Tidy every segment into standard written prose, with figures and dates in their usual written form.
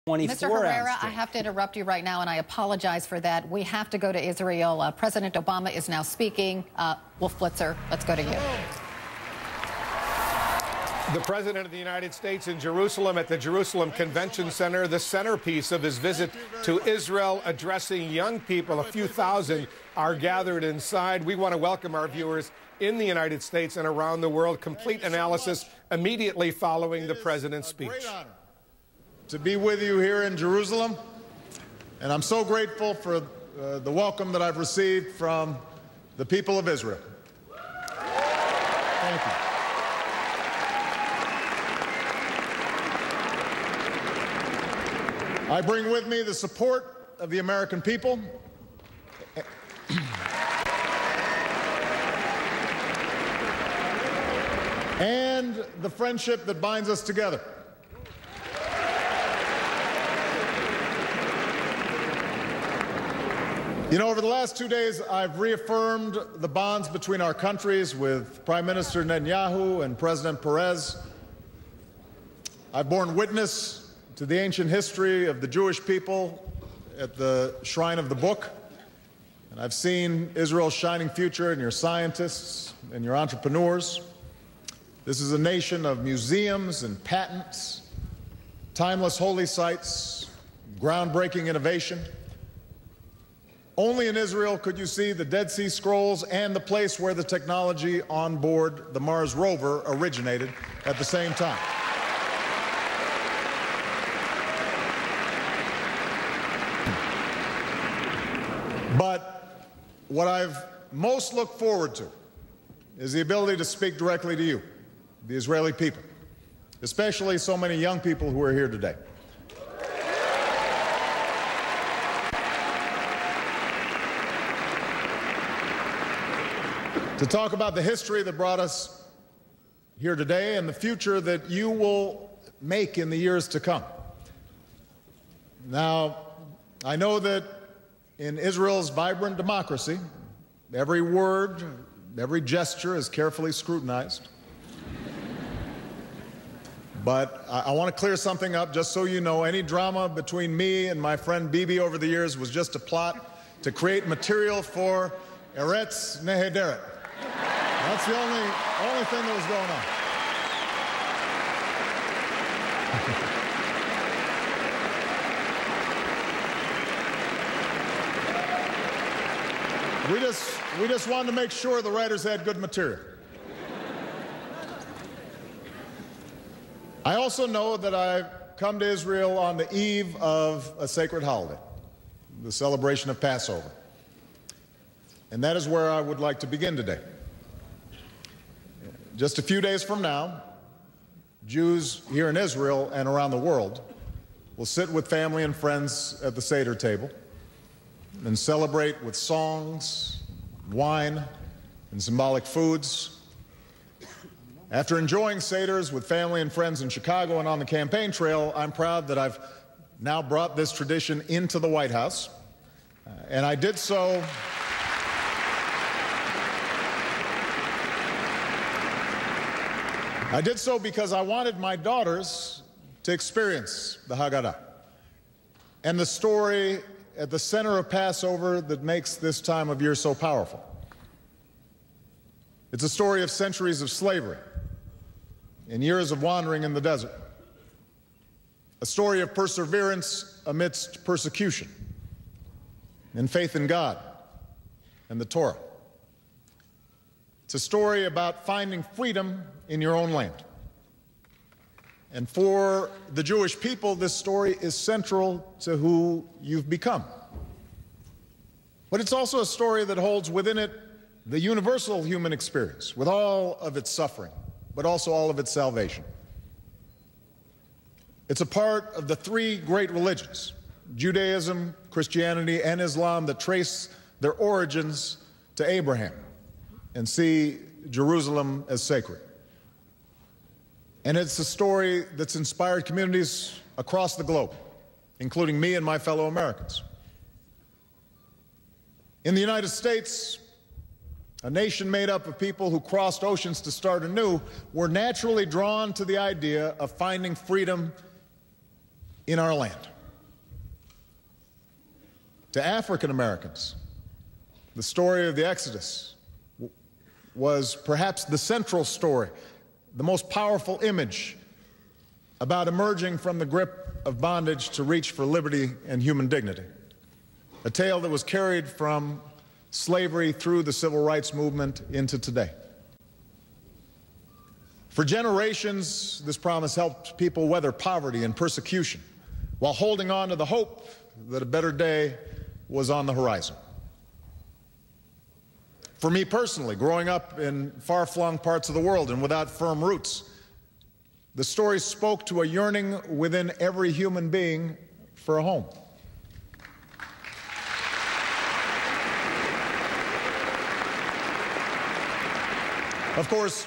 Mr. Herrera, I have to interrupt you right now, and I apologize for that. We have to go to Israel. President Obama is now speaking. Wolf Blitzer, let's go to you. The President of the United States in Jerusalem at the Jerusalem Convention Center, the centerpiece of his visit to Israel, addressing young people. A few thousand are gathered inside. We want to welcome our viewers in the United States and around the world. Complete analysis immediately following the President's speech. Great honor to be with you here in Jerusalem, and I'm so grateful for the welcome that I've received from the people of Israel. Thank you. I bring with me the support of the American people and the friendship that binds us together. You know, over the last 2 days, I've reaffirmed the bonds between our countries with Prime Minister Netanyahu and President Perez. I've borne witness to the ancient history of the Jewish people at the Shrine of the Book, and I've seen Israel's shining future in your scientists and your entrepreneurs. This is a nation of museums and patents, timeless holy sites, groundbreaking innovation. Only in Israel could you see the Dead Sea Scrolls and the place where the technology on board the Mars rover originated at the same time. But what I've most looked forward to is the ability to speak directly to you, the Israeli people, especially so many young people who are here today. To talk about the history that brought us here today and the future that you will make in the years to come. Now, I know that in Israel's vibrant democracy, every word, every gesture is carefully scrutinized. But I want to clear something up, just so you know. Any drama between me and my friend Bibi over the years was just a plot to create material for Eretz Nehederet. That's the only thing that was going on. We just wanted to make sure the writers had good material. I also know that I've come to Israel on the eve of a sacred holiday, the celebration of Passover. And that is where I would like to begin today. Just a few days from now, Jews here in Israel and around the world will sit with family and friends at the Seder table and celebrate with songs, wine, and symbolic foods. After enjoying Seders with family and friends in Chicago and on the campaign trail, I'm proud that I've now brought this tradition into the White House. And I did so because I wanted my daughters to experience the Haggadah and the story at the center of Passover that makes this time of year so powerful. It's a story of centuries of slavery and years of wandering in the desert, a story of perseverance amidst persecution and faith in God and the Torah. It's a story about finding freedom in your own land. And for the Jewish people, this story is central to who you've become. But it's also a story that holds within it the universal human experience, with all of its suffering, but also all of its salvation. It's a part of the three great religions, Judaism, Christianity, and Islam, that trace their origins to Abraham and see Jerusalem as sacred. And it's a story that's inspired communities across the globe, including me and my fellow Americans. In the United States, a nation made up of people who crossed oceans to start anew, were naturally drawn to the idea of finding freedom in our land. To African Americans, the story of the Exodus was perhaps the central story, the most powerful image about emerging from the grip of bondage to reach for liberty and human dignity. A tale that was carried from slavery through the civil rights movement into today. For generations, this promise helped people weather poverty and persecution while holding on to the hope that a better day was on the horizon. For me personally, growing up in far-flung parts of the world and without firm roots, the story spoke to a yearning within every human being for a home. Of course,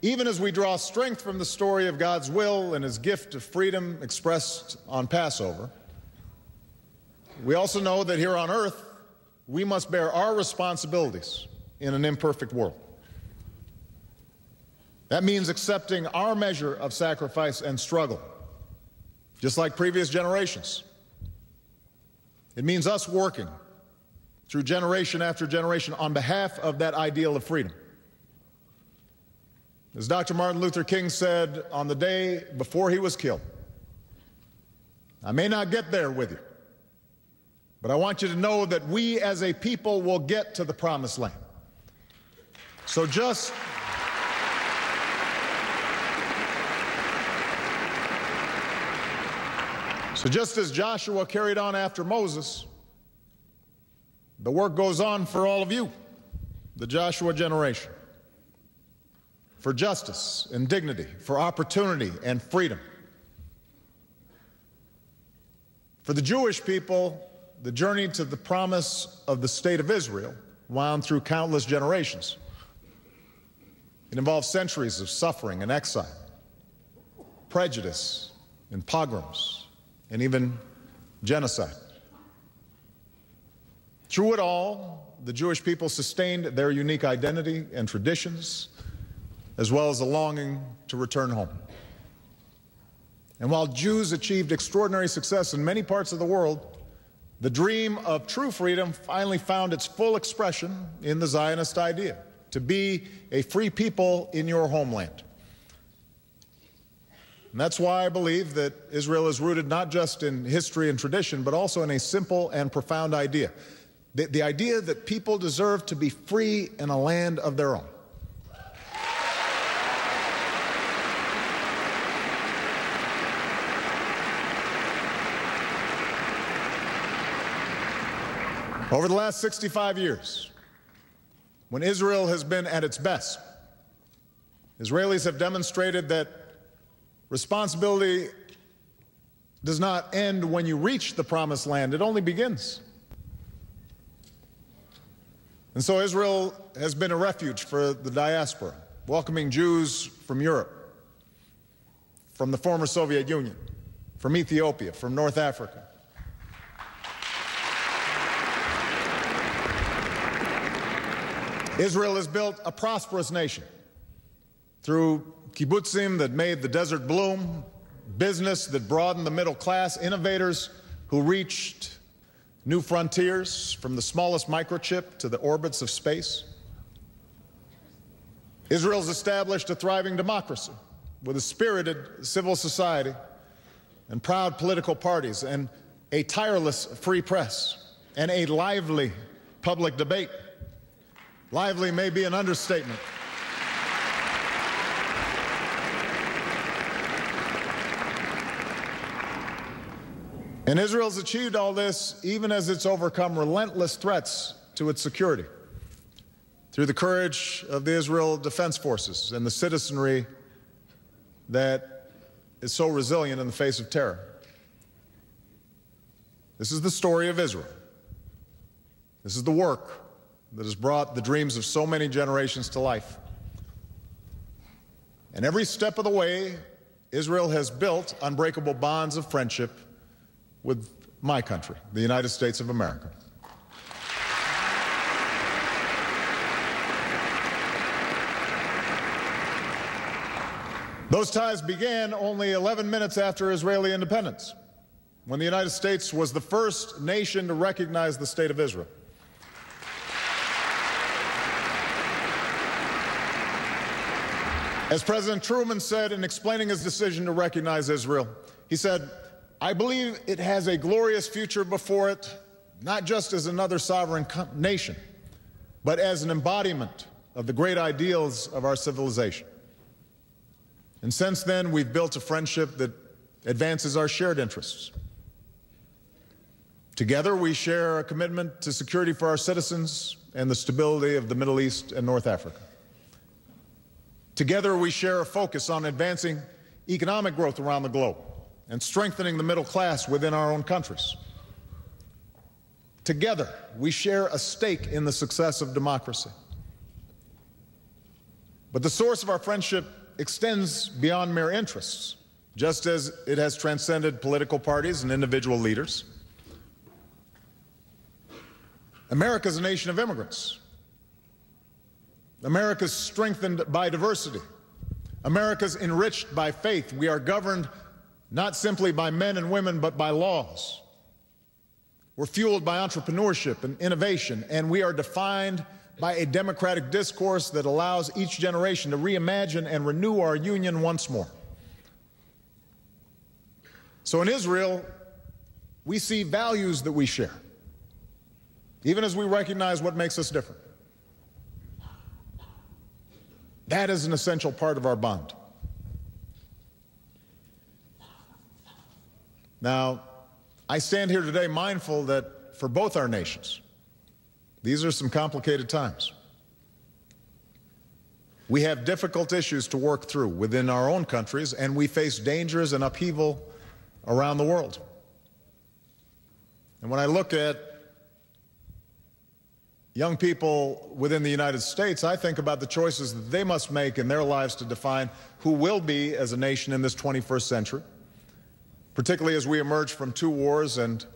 even as we draw strength from the story of God's will and His gift of freedom expressed on Passover, we also know that here on earth, we must bear our responsibilities in an imperfect world. That means accepting our measure of sacrifice and struggle, just like previous generations. It means us working through generation after generation on behalf of that ideal of freedom. As Dr. Martin Luther King said on the day before he was killed, "I may not get there with you, but I want you to know that we as a people will get to the promised land." So just as Joshua carried on after Moses, the work goes on for all of you, the Joshua generation, for justice and dignity, for opportunity and freedom. For the Jewish people, the journey to the promise of the state of Israel wound through countless generations. It involved centuries of suffering and exile, prejudice and pogroms, and even genocide. Through it all, the Jewish people sustained their unique identity and traditions, as well as a longing to return home. And while Jews achieved extraordinary success in many parts of the world, the dream of true freedom finally found its full expression in the Zionist idea, to be a free people in your homeland. And that's why I believe that Israel is rooted not just in history and tradition, but also in a simple and profound idea. The idea that people deserve to be free in a land of their own. Over the last 65 years, when Israel has been at its best, Israelis have demonstrated that responsibility does not end when you reach the promised land. It only begins. And so Israel has been a refuge for the diaspora, welcoming Jews from Europe, from the former Soviet Union, from Ethiopia, from North Africa. Israel has built a prosperous nation through kibbutzim that made the desert bloom, business that broadened the middle class, innovators who reached new frontiers from the smallest microchip to the orbits of space. Israel's established a thriving democracy with a spirited civil society and proud political parties and a tireless free press and a lively public debate. Lively may be an understatement. And Israel's achieved all this even as it's overcome relentless threats to its security through the courage of the Israel Defense Forces and the citizenry that is so resilient in the face of terror. This is the story of Israel. This is the work that has brought the dreams of so many generations to life. And every step of the way, Israel has built unbreakable bonds of friendship with my country, the United States of America. Those ties began only 11 minutes after Israeli independence. when the United States was the first nation to recognize the State of Israel. As President Truman said in explaining his decision to recognize Israel, he said, "I believe it has a glorious future before it, not just as another sovereign nation, but as an embodiment of the great ideals of our civilization." And since then, we've built a friendship that advances our shared interests. Together, we share a commitment to security for our citizens and the stability of the Middle East and North Africa. Together, we share a focus on advancing economic growth around the globe and strengthening the middle class within our own countries. Together, we share a stake in the success of democracy. But the source of our friendship extends beyond mere interests, just as it has transcended political parties and individual leaders. America is a nation of immigrants. America is strengthened by diversity. America is enriched by faith. We are governed not simply by men and women, but by laws. We're fueled by entrepreneurship and innovation, and we are defined by a democratic discourse that allows each generation to reimagine and renew our union once more. So in Israel, we see values that we share, even as we recognize what makes us different. That is an essential part of our bond. Now, I stand here today mindful that for both our nations, these are some complicated times. We have difficult issues to work through within our own countries, and we face dangers and upheaval around the world. And when I look at young people within the United States, I think about the choices that they must make in their lives to define who we'll be as a nation in this 21st century, particularly as we emerge from 2 wars and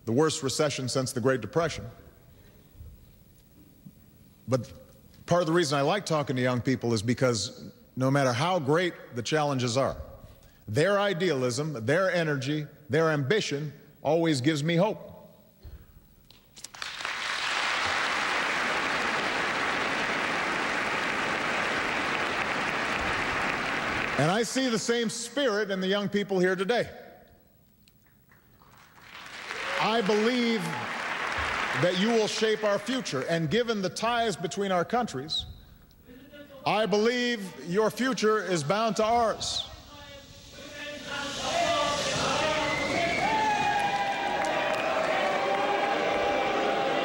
the worst recession since the Great Depression. But part of the reason I like talking to young people is because no matter how great the challenges are, their idealism, their energy, their ambition always gives me hope. And I see the same spirit in the young people here today. I believe that you will shape our future, and given the ties between our countries, I believe your future is bound to ours.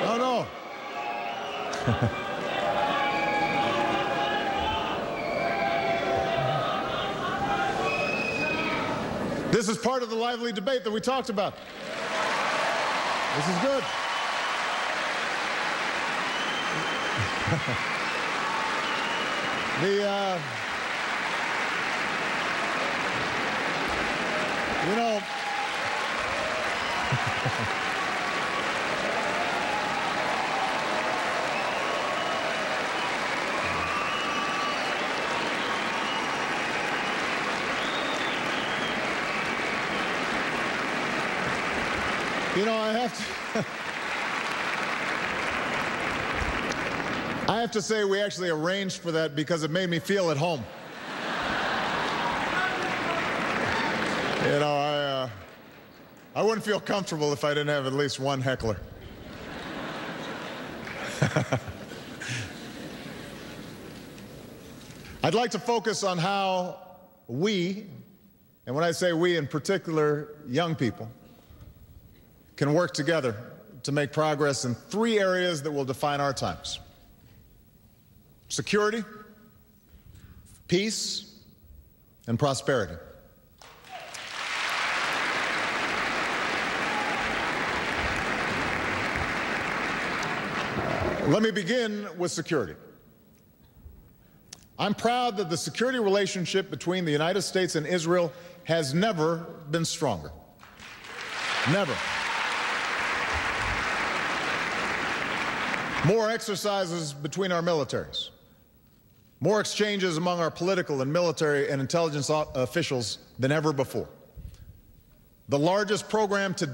Oh, no. This is part of the lively debate that we talked about. This is good. You know, I have to say we actually arranged for that because it made me feel at home. You know, I wouldn't feel comfortable if I didn't have at least one heckler. I'd like to focus on how we, and when I say we in particular, young people, can work together to make progress in 3 areas that will define our times: security, peace, and prosperity. Let me begin with security. I'm proud that the security relationship between the United States and Israel has never been stronger. Never. More exercises between our militaries. More exchanges among our political and military and intelligence officials than ever before. the largest program to